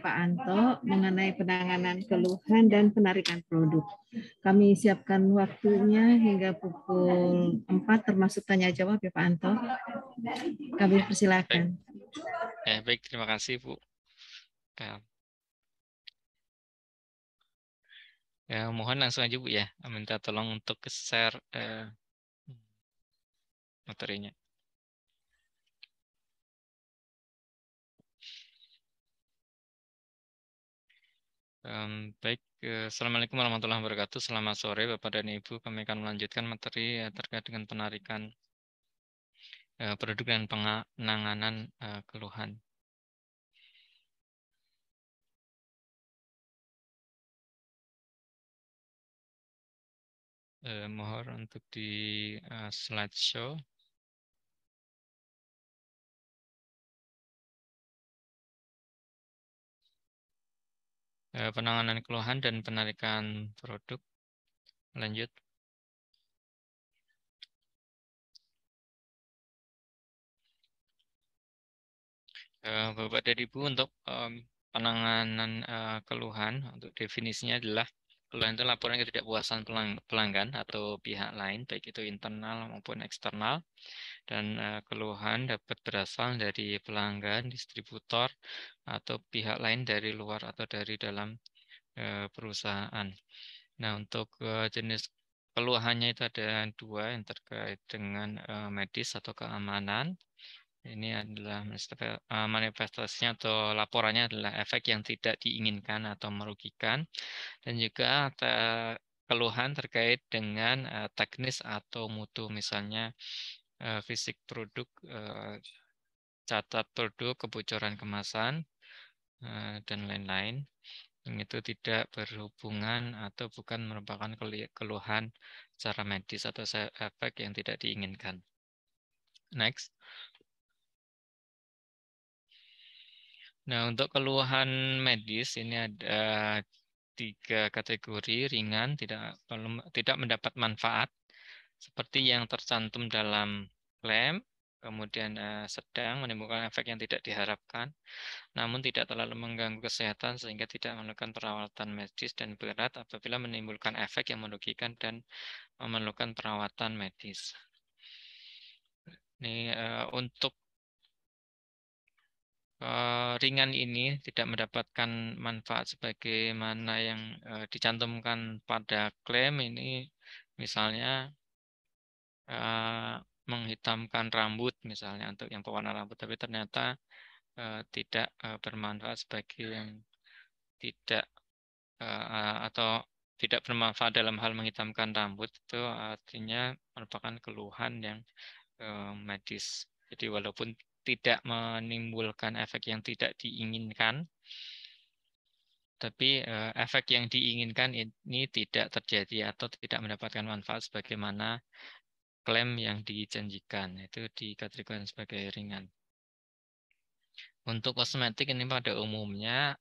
Pak Anto mengenai penanganan keluhan dan penarikan produk. Kami siapkan waktunya hingga pukul 4 termasuk tanya jawab ya Pak Anto. Kami persilakan. Baik, terima kasih Bu. Mohon langsung aja Bu ya, minta tolong untuk share materinya. Baik, Assalamualaikum warahmatullahi wabarakatuh. Selamat sore Bapak dan Ibu. Kami akan melanjutkan materi terkait dengan penarikan produk dan penanganan keluhan. Mohon untuk di slideshow. Penanganan keluhan dan penarikan produk. Lanjut. Bapak dan Ibu, untuk penanganan keluhan, untuk definisinya adalah keluhan itu laporan ketidakpuasan pelanggan atau pihak lain, baik itu internal maupun eksternal. Dan keluhan dapat berasal dari pelanggan, distributor, atau pihak lain dari luar atau dari dalam perusahaan. Nah, untuk jenis keluhannya itu ada dua yang terkait dengan medis atau keamanan. Ini adalah manifestasinya atau laporannya adalah efek yang tidak diinginkan atau merugikan. Dan juga keluhan terkait dengan teknis atau mutu, misalnya fisik produk, catat produk, kebocoran kemasan, dan lain-lain. Yang itu tidak berhubungan atau bukan merupakan keluhan secara medis atau efek yang tidak diinginkan. Next. Nah, untuk keluhan medis ini ada 3 kategori: ringan, tidak mendapat manfaat, seperti yang tercantum dalam klaim, kemudian sedang, menimbulkan efek yang tidak diharapkan, namun tidak terlalu mengganggu kesehatan sehingga tidak memerlukan perawatan medis, dan berat apabila menimbulkan efek yang merugikan dan memerlukan perawatan medis. Ini untuk ringan ini tidak mendapatkan manfaat sebagaimana yang dicantumkan pada klaim ini, misalnya menghitamkan rambut misalnya untuk yang pewarna rambut, tapi ternyata tidak bermanfaat sebagai yang tidak atau tidak bermanfaat dalam hal menghitamkan rambut, itu artinya merupakan keluhan yang medis. Jadi walaupun tidak menimbulkan efek yang tidak diinginkan, tapi efek yang diinginkan ini tidak terjadi atau tidak mendapatkan manfaat sebagaimana klaim yang dijanjikan. Itu dikategorikan sebagai ringan. Untuk kosmetik ini pada umumnya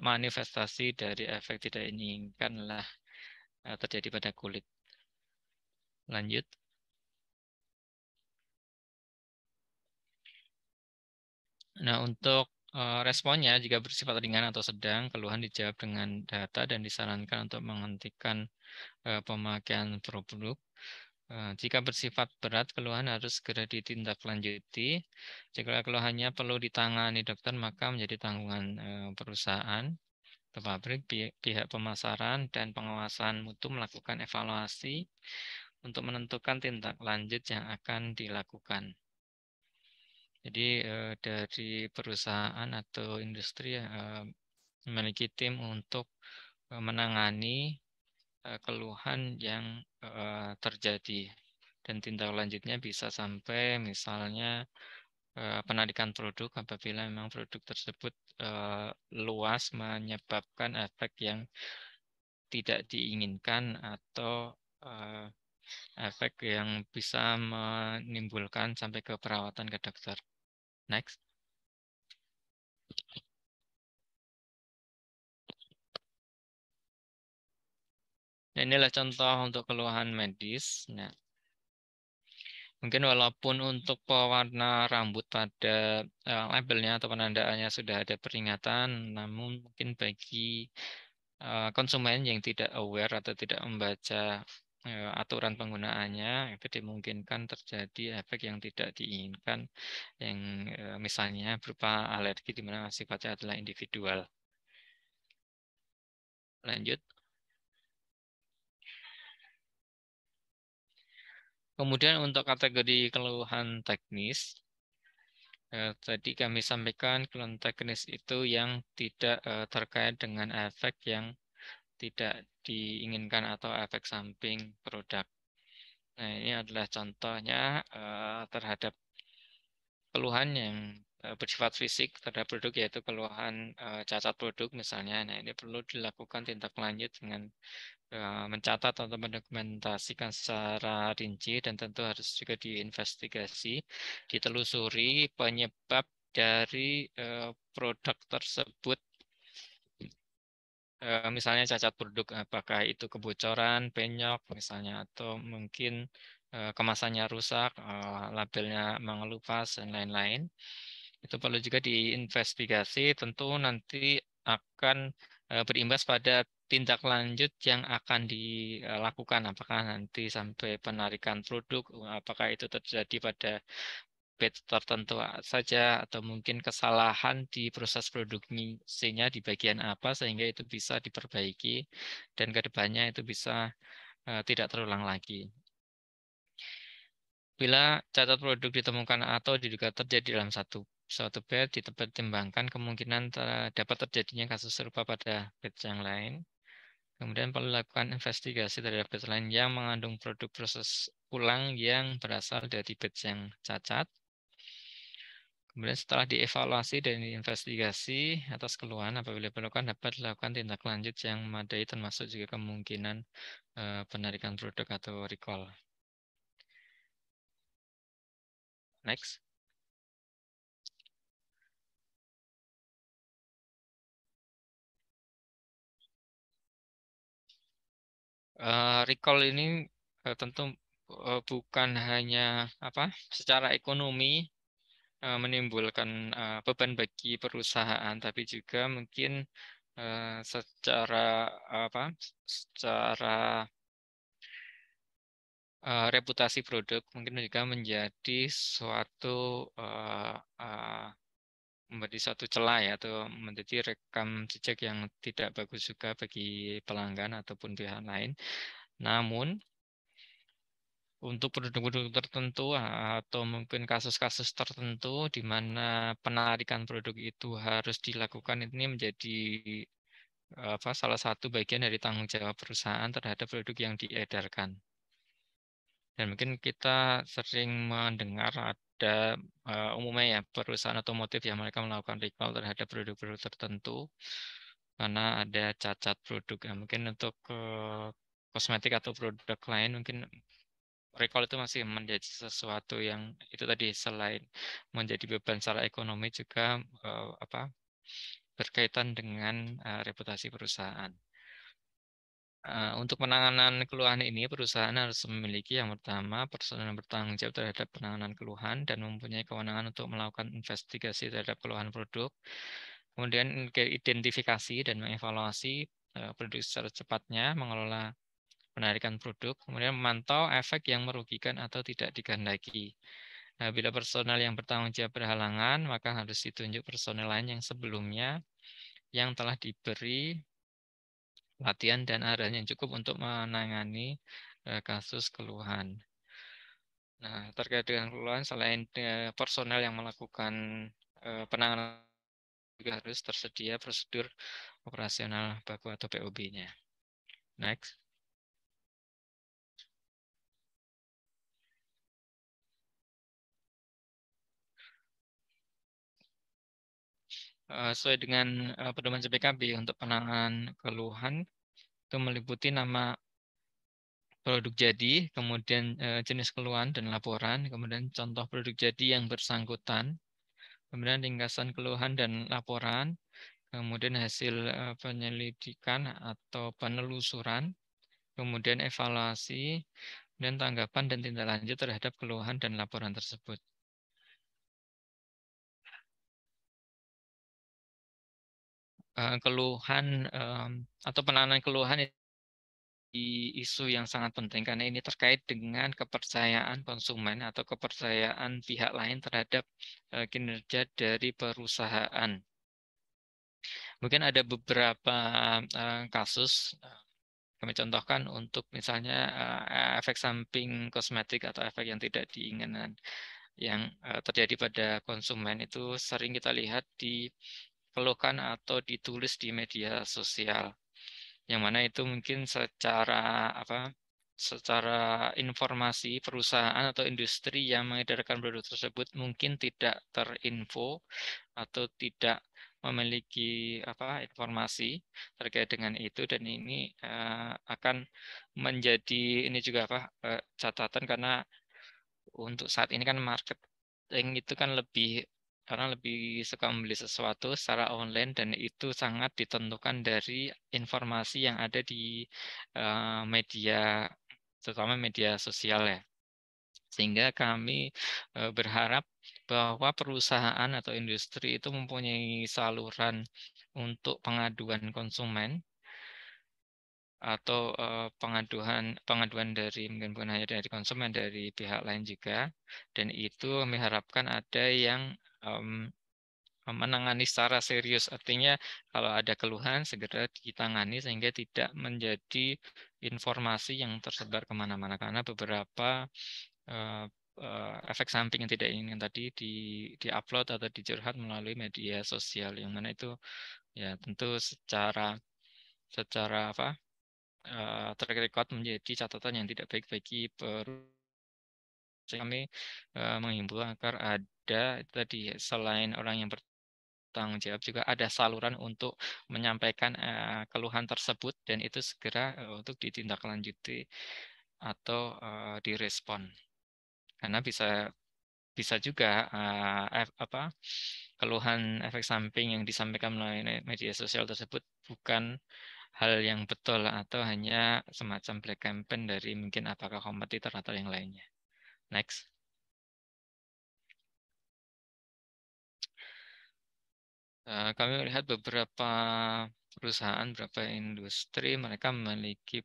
manifestasi dari efek tidak diinginkan lah terjadi pada kulit. Lanjut. Nah, untuk responnya jika bersifat ringan atau sedang, keluhan dijawab dengan data dan disarankan untuk menghentikan pemakaian produk. Jika bersifat berat, keluhan harus segera ditindaklanjuti. Jika keluhannya perlu ditangani dokter, maka menjadi tanggungan perusahaan atau pabrik, pihak pemasaran, dan pengawasan mutu melakukan evaluasi untuk menentukan tindak lanjut yang akan dilakukan. Jadi dari perusahaan atau industri memiliki tim untuk menangani keluhan yang terjadi, dan tindak lanjutnya bisa sampai misalnya penarikan produk apabila memang produk tersebut luas menyebabkan efek yang tidak diinginkan atau efek yang bisa menimbulkan sampai ke perawatan ke dokter. Next. Nah, inilah contoh untuk keluhan medis. Nah, Mungkin walaupun untuk pewarna rambut pada labelnya atau penandaannya sudah ada peringatan, namun mungkin bagi konsumen yang tidak aware atau tidak membaca aturan penggunaannya, itu dimungkinkan terjadi efek yang tidak diinginkan, yang misalnya berupa alergi di mana sifatnya adalah individual. Lanjut. Kemudian untuk kategori keluhan teknis, tadi kami sampaikan keluhan teknis itu yang tidak terkait dengan efek yang tidak diinginkan atau efek samping produk. Nah, ini adalah contohnya terhadap keluhan yang bersifat fisik terhadap produk, yaitu keluhan cacat produk misalnya. Nah, ini perlu dilakukan tindak lanjut dengan mencatat atau mendokumentasikan secara rinci, dan tentu harus juga diinvestigasi, ditelusuri penyebab dari produk tersebut. Misalnya cacat produk, apakah itu kebocoran, penyok misalnya, atau mungkin kemasannya rusak, labelnya mengelupas, dan lain-lain. Itu perlu juga diinvestigasi, tentu nanti akan berimbas pada tindak lanjut yang akan dilakukan, apakah nanti sampai penarikan produk, apakah itu terjadi pada batch tertentu saja, atau mungkin kesalahan di proses produksinya di bagian apa sehingga itu bisa diperbaiki dan kedepannya itu bisa tidak terulang lagi. Bila cacat produk ditemukan atau diduga terjadi dalam suatu batch, dipertimbangkan kemungkinan dapat terjadinya kasus serupa pada batch yang lain. Kemudian perlu dilakukan investigasi terhadap batch lain yang mengandung produk proses ulang yang berasal dari batch yang cacat. Kemudian setelah dievaluasi dan diinvestigasi atas keluhan, apabila diperlukan dapat dilakukan tindak lanjut yang memadai, termasuk juga kemungkinan penarikan produk atau recall. Next. Recall ini tentu bukan hanya secara ekonomi menimbulkan beban bagi perusahaan, tapi juga mungkin secara secara reputasi produk mungkin juga menjadi suatu menjadi suatu celah ya, atau menjadi rekam jejak yang tidak bagus juga bagi pelanggan ataupun pihak lain. Namun untuk produk-produk tertentu atau mungkin kasus-kasus tertentu di mana penarikan produk itu harus dilakukan, ini menjadi salah satu bagian dari tanggung jawab perusahaan terhadap produk yang diedarkan. Dan mungkin kita sering mendengar ada umumnya ya perusahaan otomotif yang mereka melakukan recall terhadap produk-produk tertentu karena ada cacat produk. Nah, mungkin untuk kosmetik atau produk lain mungkin recall itu masih menjadi sesuatu yang itu tadi, selain menjadi beban secara ekonomi juga berkaitan dengan reputasi perusahaan. Untuk penanganan keluhan ini, perusahaan harus memiliki yang pertama personel yang bertanggung jawab terhadap penanganan keluhan dan mempunyai kewenangan untuk melakukan investigasi terhadap keluhan produk. Kemudian identifikasi dan mengevaluasi produk secara cepatnya, mengelola penarikan produk, kemudian memantau efek yang merugikan atau tidak dikehendaki. Bila personel yang bertanggung jawab berhalangan, maka harus ditunjuk personel lain yang sebelumnya yang telah diberi latihan dan arahan yang cukup untuk menangani kasus keluhan. Nah, terkait dengan keluhan, selain personel yang melakukan penanganan, juga harus tersedia prosedur operasional baku atau POB-nya. Next. Sesuai dengan pedoman CPKB untuk penanganan keluhan itu meliputi nama produk jadi, kemudian jenis keluhan dan laporan, kemudian contoh produk jadi yang bersangkutan, kemudian ringkasan keluhan dan laporan, kemudian hasil penyelidikan atau penelusuran, kemudian evaluasi, dan tanggapan dan tindak lanjut terhadap keluhan dan laporan tersebut. Keluhan atau penanganan keluhan di isu yang sangat penting karena ini terkait dengan kepercayaan konsumen atau kepercayaan pihak lain terhadap kinerja dari perusahaan. Mungkin ada beberapa kasus kami contohkan untuk misalnya efek samping kosmetik atau efek yang tidak diinginkan yang terjadi pada konsumen itu sering kita lihat dikeluhkan atau ditulis di media sosial, yang mana itu mungkin secara informasi perusahaan atau industri yang mengedarkan produk tersebut mungkin tidak terinfo atau tidak memiliki informasi terkait dengan itu, dan ini akan menjadi ini juga catatan karena untuk saat ini kan marketing itu kan orang lebih suka membeli sesuatu secara online, dan itu sangat ditentukan dari informasi yang ada di media, terutama media sosial ya. Sehingga kami berharap bahwa perusahaan atau industri itu mempunyai saluran untuk pengaduan konsumen atau pengaduan dari mungkin bukan hanya dari konsumen, dari pihak lain juga, dan itu kami harapkan ada yang menangani secara serius. Artinya kalau ada keluhan segera ditangani sehingga tidak menjadi informasi yang tersebar kemana-mana, karena beberapa efek samping yang tidak ingin tadi di-upload atau dicurhat melalui media sosial, yang mana itu ya tentu secara track record menjadi catatan yang tidak baik bagi kami menghimbau agar ada tadi, selain orang yang bertanggung jawab, juga ada saluran untuk menyampaikan keluhan tersebut, dan itu segera untuk ditindaklanjuti atau direspon, karena bisa juga keluhan efek samping yang disampaikan melalui media sosial tersebut bukan hal yang betul atau hanya semacam black campaign dari mungkin apakah kompetitor atau yang lainnya. Next. Kami melihat beberapa perusahaan, beberapa industri, mereka memiliki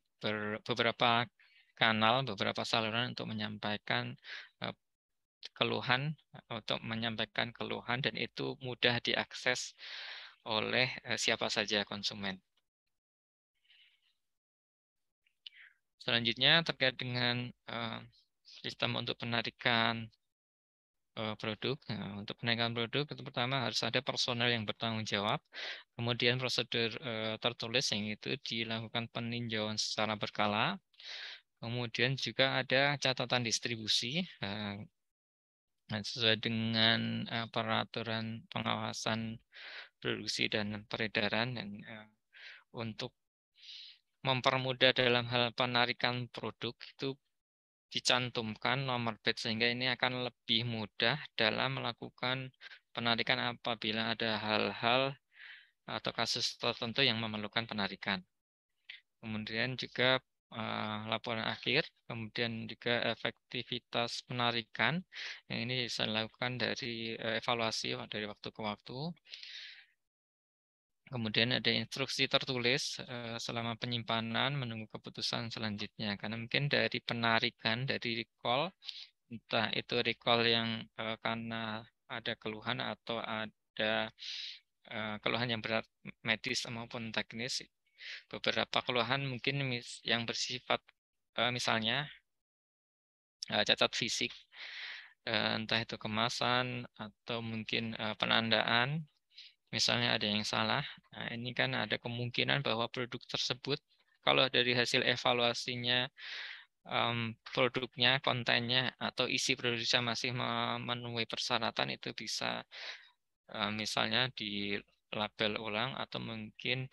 beberapa kanal, beberapa saluran untuk menyampaikan keluhan, dan itu mudah diakses oleh siapa saja konsumen. Selanjutnya terkait dengan sistem untuk penarikan produk. Nah, untuk penarikan produk itu pertama harus ada personel yang bertanggung jawab, kemudian prosedur tertulis yang itu dilakukan peninjauan secara berkala, kemudian juga ada catatan distribusi sesuai dengan peraturan pengawasan produksi dan peredaran, dan untuk mempermudah dalam hal penarikan produk itu dicantumkan nomor batch, sehingga ini akan lebih mudah dalam melakukan penarikan apabila ada hal-hal atau kasus tertentu yang memerlukan penarikan. Kemudian juga laporan akhir, kemudian juga efektivitas penarikan, yang ini bisa dilakukan dari evaluasi dari waktu ke waktu. Kemudian ada instruksi tertulis selama penyimpanan menunggu keputusan selanjutnya. Karena mungkin dari penarikan, dari recall, entah itu recall yang karena ada keluhan atau ada keluhan yang berat medis maupun teknis. Beberapa keluhan mungkin yang bersifat misalnya cacat fisik, entah itu kemasan atau mungkin penandaan. Misalnya ada yang salah, nah ini kan ada kemungkinan bahwa produk tersebut, kalau dari hasil evaluasinya produknya, kontennya, atau isi produknya masih memenuhi persyaratan, itu bisa misalnya di label ulang atau mungkin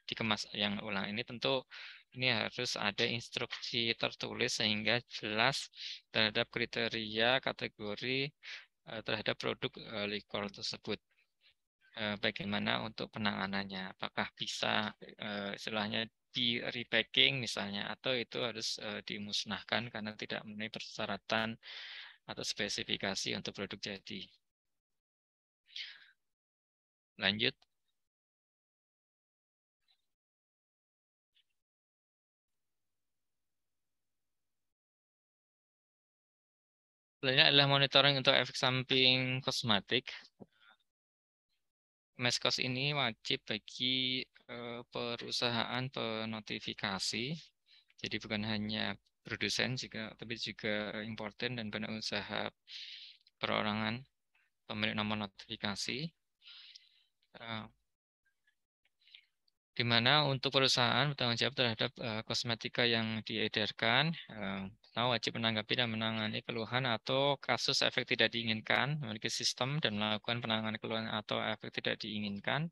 dikemas yang ulang. Ini tentu ini harus ada instruksi tertulis sehingga jelas terhadap kriteria kategori terhadap produk liquor tersebut. bagaimana untuk penanganannya. Apakah bisa istilahnya di repacking misalnya, atau itu harus dimusnahkan karena tidak memenuhi persyaratan atau spesifikasi untuk produk jadi. Lanjut. Selanjutnya adalah monitoring untuk efek samping kosmetik. Meskos ini wajib bagi perusahaan penotifikasi. Jadi bukan hanya produsen juga, tapi juga importer dan badan usaha perorangan pemilik nomor notifikasi. Di mana untuk perusahaan bertanggung jawab terhadap kosmetika yang diedarkan, wajib menanggapi dan menangani keluhan atau kasus efek tidak diinginkan, memiliki sistem dan melakukan penanganan keluhan atau efek tidak diinginkan.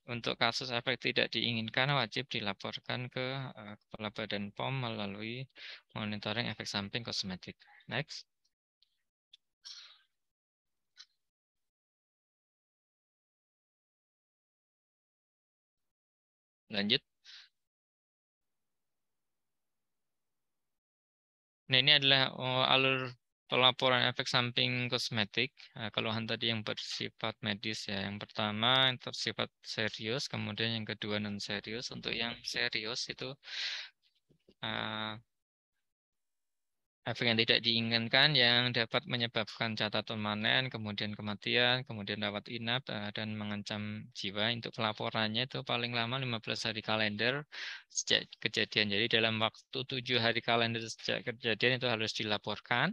Untuk kasus efek tidak diinginkan wajib dilaporkan ke Kepala Badan POM melalui monitoring efek samping kosmetik. Next. Lanjut. Nah, ini adalah alur pelaporan efek samping kosmetik. Keluhan tadi yang bersifat medis ya. Yang pertama yang bersifat serius, kemudian yang kedua non serius. Untuk yang serius itu efek yang tidak diinginkan yang dapat menyebabkan catatan panen, kemudian kematian, kemudian rawat inap, dan mengancam jiwa. Untuk pelaporannya itu paling lama 15 hari kalender sejak kejadian. Jadi dalam waktu 7 hari kalender sejak kejadian itu harus dilaporkan.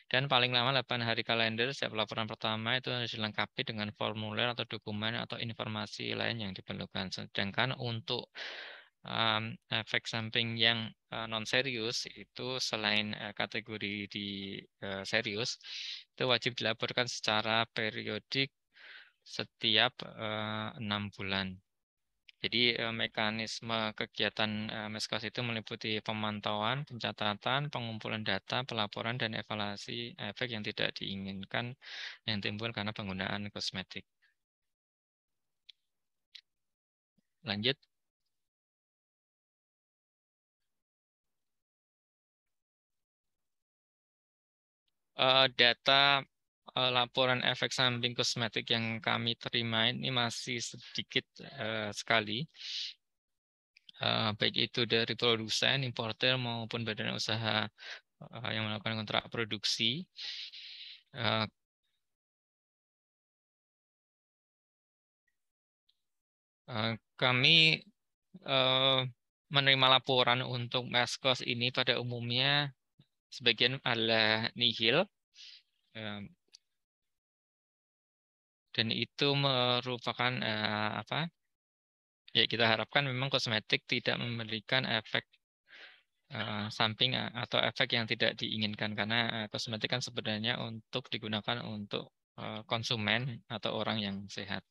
Dan paling lama 8 hari kalender setiap laporan pertama itu harus dilengkapi dengan formulir atau dokumen atau informasi lain yang diperlukan. Sedangkan untuk efek samping yang non serius itu selain kategori di serius itu wajib dilaporkan secara periodik setiap 6 bulan. Jadi mekanisme kegiatan Meskos itu meliputi pemantauan, pencatatan, pengumpulan data, pelaporan, dan evaluasi efek yang tidak diinginkan yang timbul karena penggunaan kosmetik. Lanjut. Data laporan efek samping kosmetik yang kami terima ini masih sedikit sekali. Baik itu dari produsen, importer, maupun badan usaha yang melakukan kontrak produksi. Kami menerima laporan untuk Meskos ini pada umumnya sebagian adalah nihil. Dan itu merupakan ya kita harapkan memang kosmetik tidak memberikan efek samping atau efek yang tidak diinginkan, karena kosmetik kan sebenarnya untuk digunakan untuk konsumen atau orang yang sehat.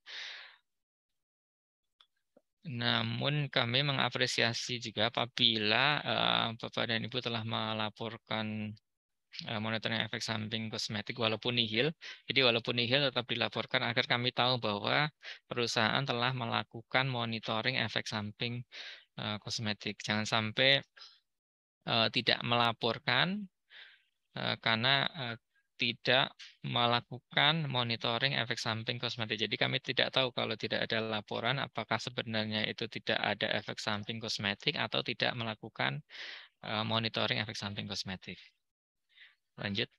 Namun kami mengapresiasi juga apabila Bapak dan Ibu telah melaporkan monitoring efek samping kosmetik walaupun nihil. Jadi walaupun nihil tetap dilaporkan agar kami tahu bahwa perusahaan telah melakukan monitoring efek samping kosmetik. Jangan sampai tidak melaporkan karena tidak melakukan monitoring efek samping kosmetik. Jadi kami tidak tahu kalau tidak ada laporan apakah sebenarnya itu tidak ada efek samping kosmetik atau tidak melakukan monitoring efek samping kosmetik. Lanjut.